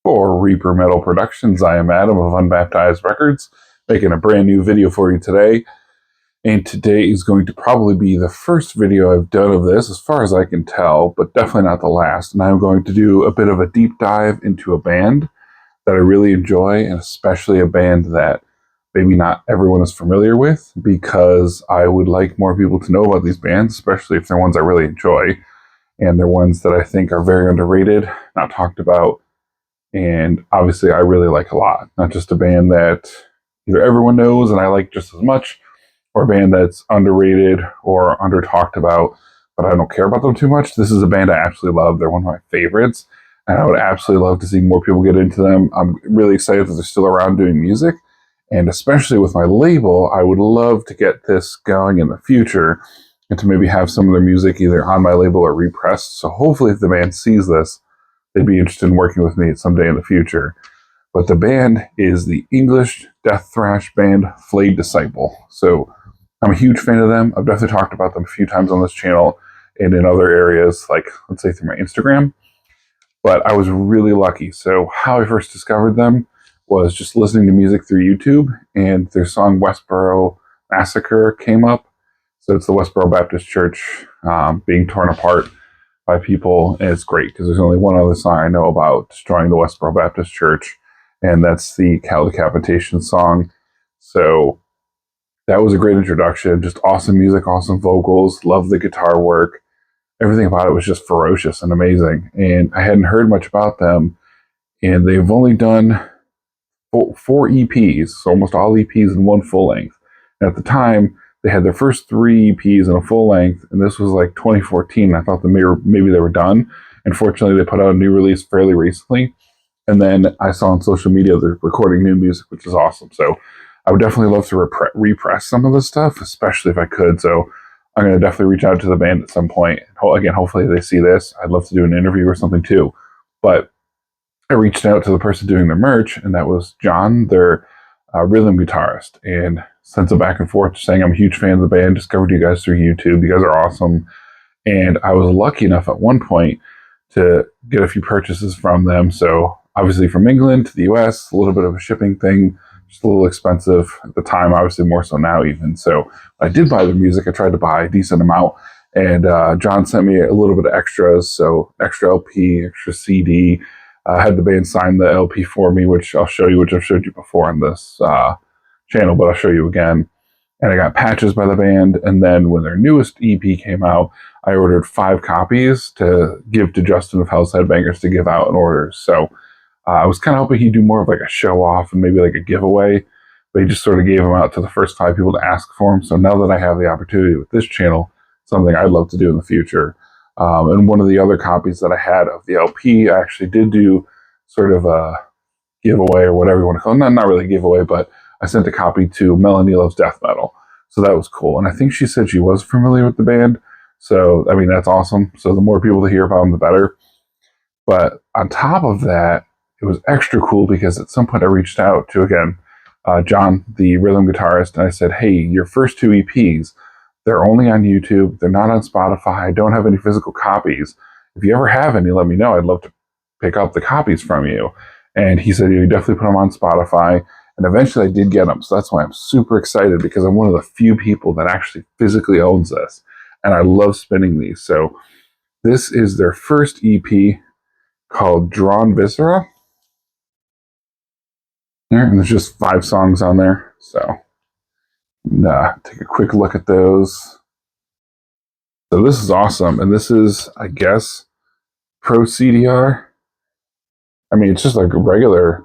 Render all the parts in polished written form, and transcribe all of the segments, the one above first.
For Reaper Metal Productions, I am Adam of Unbaptized Records, making a brand new video for you today. And today is going to probably be the first video I've done of this, as far as I can tell, but definitely not the last. And I'm going to do a bit of a deep dive into a band that I really enjoy, and especially a band that maybe not everyone is familiar with, because I would like more people to know about these bands, especially if they're ones I really enjoy. And they're ones that I think are very underrated, not talked about, and obviously I really like a lot. Not just a band that either everyone knows and I like just as much, or a band that's underrated or under talked about, but I don't care about them too much. This is a band I absolutely love. They're one of my favorites, and I would absolutely love to see more people get into them. I'm really excited that they're still around doing music, and especially with my label, I would love to get this going in the future and to maybe have some of their music either on my label or repressed. So hopefully if the band sees this, they'd be interested in working with me someday in the future. But the band is the English death thrash band Flayed Disciple. So I'm a huge fan of them. I've definitely talked about them a few times on this channel and in other areas, like let's say through my Instagram. But I was really lucky. So how I first discovered them was just listening to music through YouTube, and their song Westboro Massacre came up. So it's the Westboro Baptist Church being torn apart by people, and it's great because there's only one other song I know about destroying the Westboro Baptist Church, and that's the Cow Decapitation song. So that was a great introduction. Just awesome music, awesome vocals, love the guitar work. Everything about it was just ferocious and amazing, and I hadn't heard much about them, and they've only done four EPs, so almost all EPs in one full length. And at the time, they had their first 3 EPs in a full length, and this was like 2014. I thought that maybe they were done. Unfortunately, they put out a new release fairly recently, and then I saw on social media they're recording new music, which is awesome. So I would definitely love to repress some of this stuff, especially if I could. So I'm going to definitely reach out to the band at some point. Again, hopefully they see this. I'd love to do an interview or something too. But I reached out to the person doing their merch, and that was John, their rhythm guitarist, and sent a back and forth saying I'm a huge fan of the band, discovered you guys through YouTube, you guys are awesome. And I was lucky enough at one point to get a few purchases from them. So obviously from England to the US, a little bit of a shipping thing, just a little expensive at the time, obviously more so now even. So I did buy their music. I tried to buy a decent amount, and John sent me a little bit of extras, so extra LP, extra CD. I had the band sign the LP for me, which I'll show you, which I've showed you before on this channel, but I'll show you again. And I got patches by the band, and then when their newest EP came out, I ordered 5 copies to give to Justin of Hell's Headbangers to give out in orders. So I was kind of hoping he'd do more of like a show off and maybe like a giveaway, but he just sort of gave them out to the first 5 people to ask for them. So now that I have the opportunity with this channel, something I'd love to do in the future. And one of the other copies that I had of the LP, I actually did do sort of a giveaway or whatever you want to call it. Not really a giveaway, but I sent a copy to Melanie Loves Death Metal. So that was cool. And I think she said she was familiar with the band. So, I mean, that's awesome. So the more people to hear about them, the better. But on top of that, it was extra cool because at some point I reached out to, again, John, the rhythm guitarist, and I said, hey, your first 2 EPs, they're only on YouTube. They're not on Spotify. I don't have any physical copies. If you ever have any, let me know. I'd love to pick up the copies from you. And he said, you definitely put them on Spotify. And eventually I did get them. So that's why I'm super excited, because I'm one of the few people that actually physically owns this. And I love spinning these. So this is their first EP called Drawn Viscera. And there's just 5 songs on there. So take a quick look at those. So this is awesome. And this is, I guess, Pro CDR. I mean, it's just like a regular,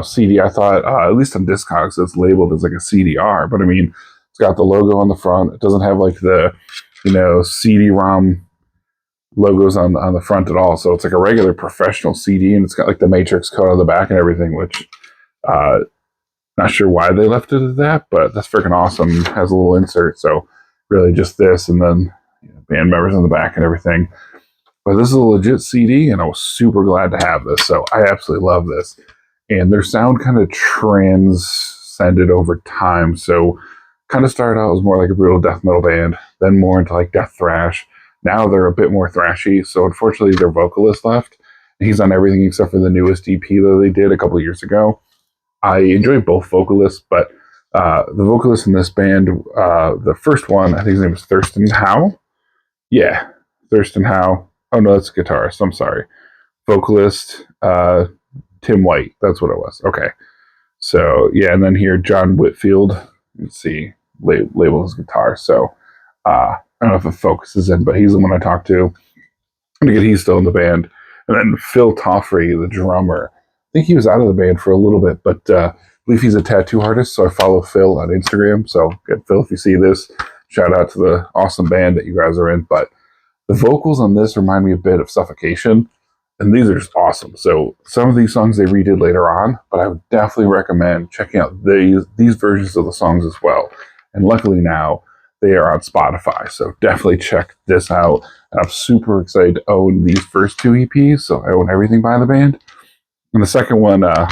CD. I thought, at least on Discogs, it's labeled as like a CDR. But I mean, it's got the logo on the front. It doesn't have like the, CD-ROM logos on the front at all. So it's like a regular professional CD, and it's got like the Matrix code on the back and everything, which not sure why they left it at that, but that's freaking awesome. It has a little insert, so really just this, and then band members on the back and everything. But this is a legit CD, and I was super glad to have this. So I absolutely love this. And their sound kind of transcended over time. So kind of started out as more like a brutal death metal band, then more into like death thrash. Now they're a bit more thrashy. So unfortunately, their vocalist left, He's on everything except for the newest EP that they did a couple of years ago. I enjoy both vocalists, but the vocalist in this band, the first one, I think his name is Thurston Howe. Yeah, Thurston Howe. Oh no, that's a guitarist. I'm sorry. Vocalist, Tim White. That's what it was. Okay. So yeah, and then here John Whitfield. Let's see, label his guitar. So I don't know if it focuses in, but he's the one I talked to. And again, he's still in the band. And then Phil Toffrey, the drummer. I think he was out of the band for a little bit, but I believe he's a tattoo artist. So I follow Phil on Instagram. So Phil, if you see this, shout out to the awesome band that you guys are in. But the vocals on this remind me a bit of Suffocation, and these are just awesome. So some of these songs they redid later on, but I would definitely recommend checking out these versions of the songs as well. And luckily now they are on Spotify, so definitely check this out. And I'm super excited to own these first two EPs, so I own everything by the band. And the second one, I'll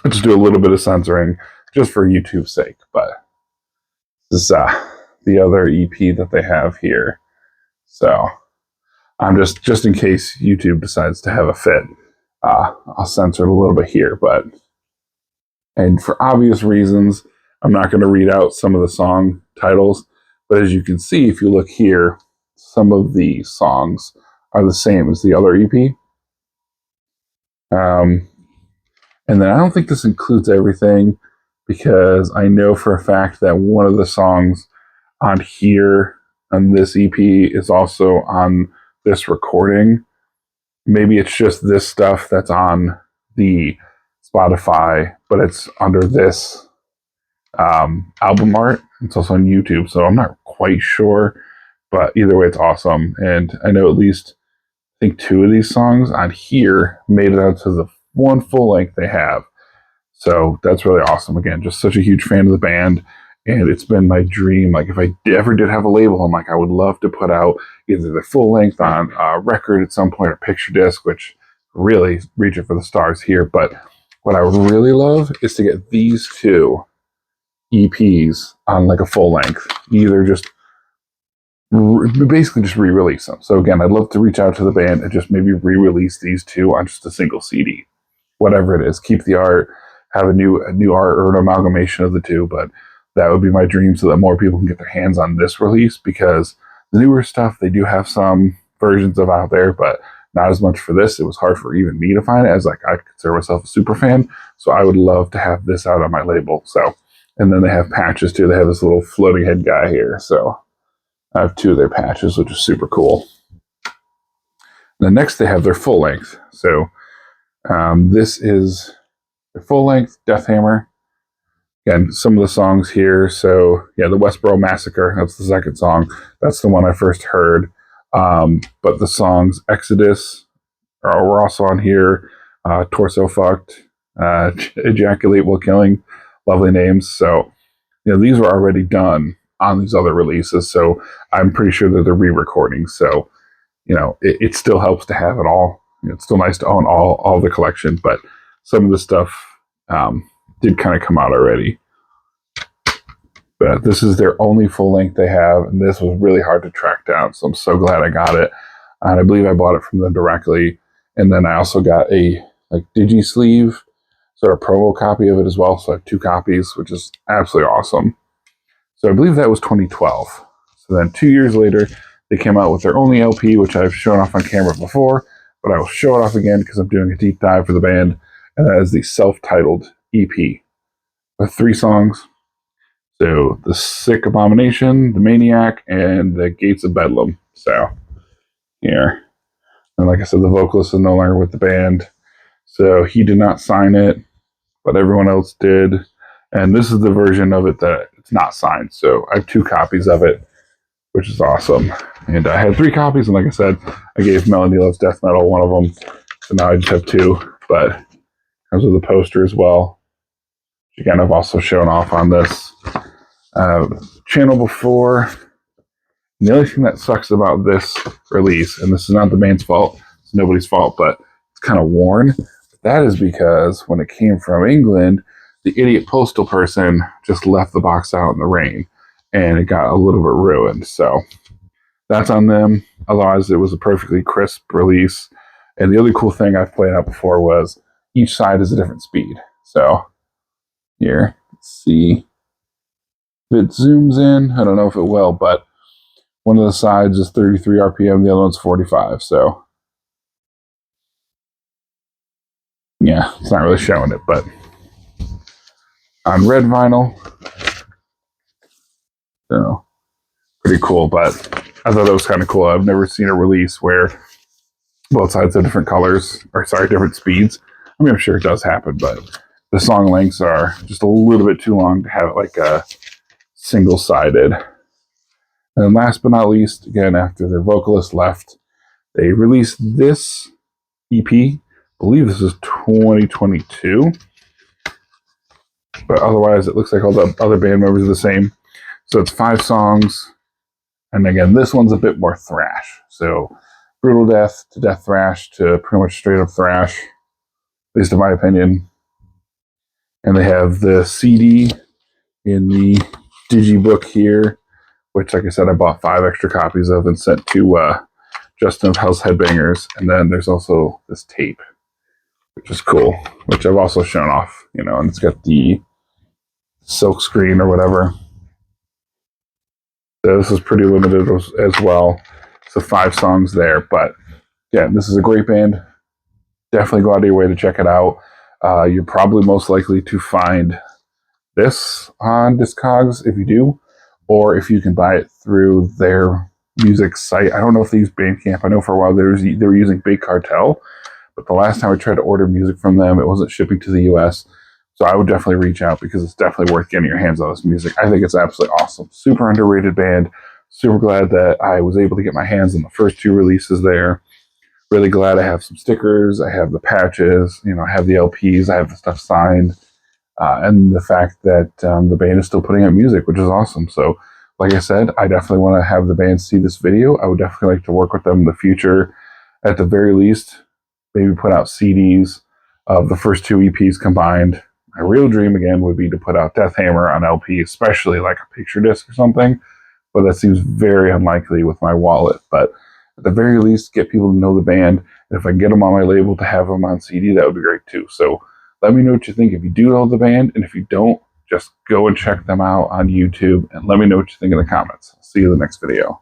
just do a little bit of censoring just for YouTube's sake. But this is the other EP that they have here. So I'm just in case YouTube decides to have a fit, I'll censor it a little bit here. And for obvious reasons, I'm not going to read out some of the song titles. But as you can see, if you look here, some of the songs are the same as the other EP. And then I don't think this includes everything, because I know for a fact that one of the songs on here on this EP is also on this recording. Maybe it's just this stuff that's on the Spotify, but it's under this album art. It's also on YouTube, so I'm not quite sure. But either way, it's awesome. And I know at least, I think 2 of these songs on here made it out to the one full length they have. So that's really awesome. Again, just such a huge fan of the band. And it's been my dream. Like, if I ever did have a label, I'm like, I would love to put out either the full length on record at some point or picture disc, which really reaching for the stars here. But what I would really love is to get these 2 EPs on like a full length, either just basically just re-release them. So again, I'd love to reach out to the band and just maybe re-release these 2 on just a single CD, whatever it is. Keep the art, have a new art or an amalgamation of the 2, but that would be my dream, so that more people can get their hands on this release, because the newer stuff, they do have some versions of out there, but not as much for this. It was hard for even me to find it, as like I consider myself a super fan, so I would love to have this out on my label. So, and then they have patches too. They have this little floating head guy here, so I have 2 of their patches, which is super cool. And then next they have their full length. So this is their full length, Death Hammer. Again, some of the songs here. So yeah, the Westboro Massacre, that's the second song. That's the one I first heard. But the songs Exodus were also on here. Torso Fucked, Ejaculate While Killing, lovely names. So, you know, these were already done on these other releases. So I'm pretty sure that they're re-recording. So, you know, it still helps to have it all. You know, it's still nice to own all the collection, but some of the stuff did kind of come out already. But this is their only full length they have, and this was really hard to track down, so I'm so glad I got it. And I believe I bought it from them directly, and then I also got a like digi-sleeve sort of promo copy of it as well, so I have 2 copies, which is absolutely awesome. So I believe that was 2012. So then 2 years later, they came out with their only LP, which I've shown off on camera before, but I will show it off again because I'm doing a deep dive for the band, and that is the self-titled EP with 3 songs. So The Sick Abomination, The Maniac, and The Gates of Bedlam. So here. And like I said, the vocalist is no longer with the band, so he did not sign it, but everyone else did. And this is the version of it that it's not signed. So I have 2 copies of it, which is awesome. And I had 3 copies, and like I said, I gave Melody Loves Death Metal one of them. So now I just have 2, but it comes with a poster as well. Again, I've also shown off on this channel before. And the only thing that sucks about this release, and this is not the band's fault, it's nobody's fault, but it's kind of worn. That is because when it came from England, the idiot postal person just left the box out in the rain, and it got a little bit ruined. So that's on them. Otherwise, it was a perfectly crisp release. And the other cool thing I've played out before was each side is a different speed. So here, let's see if it zooms in. I don't know if it will, but one of the sides is 33 RPM, the other one's 45. So yeah, it's not really showing it, but on red vinyl, so pretty cool. But I thought that was kind of cool. I've never seen a release where both sides have different colors, or sorry, different speeds. I mean, I'm sure it does happen, but the song lengths are just a little bit too long to have it like a single-sided. And then last but not least, again, after their vocalist left, they released this EP. I believe this is 2022. But otherwise, it looks like all the other band members are the same. So it's 5 songs. And again, this one's a bit more thrash. So brutal death to death thrash to pretty much straight up thrash, at least in my opinion. And they have the CD in the digibook here, which, like I said, I bought 5 extra copies of and sent to Justin of House Headbangers. And then there's also this tape, which is cool, which I've also shown off, you know, and it's got the silk screen or whatever. So this is pretty limited as well. So 5 songs there. But yeah, this is a great band. Definitely go out of your way to check it out. You're probably most likely to find this on Discogs if you do, or if you can buy it through their music site. I don't know if they use Bandcamp. I know for a while they were using Big Cartel, but the last time I tried to order music from them, it wasn't shipping to the US. So I would definitely reach out because it's definitely worth getting your hands on this music. I think it's absolutely awesome. Super underrated band. Super glad that I was able to get my hands on the first 2 releases there. Really glad I have some stickers. I have the patches. You know, I have the LPs. I have the stuff signed. And the fact that the band is still putting out music, which is awesome. So, like I said, I definitely want to have the band see this video. I would definitely like to work with them in the future. At the very least, maybe put out CDs of the first 2 EPs combined. My real dream, again, would be to put out Death Hammer on LP, especially like a picture disc or something. But that seems very unlikely with my wallet. But at the very least, get people to know the band. And if I can get them on my label to have them on CD, that would be great too. So let me know what you think if you do know the band. And if you don't, just go and check them out on YouTube. And let me know what you think in the comments. See you in the next video.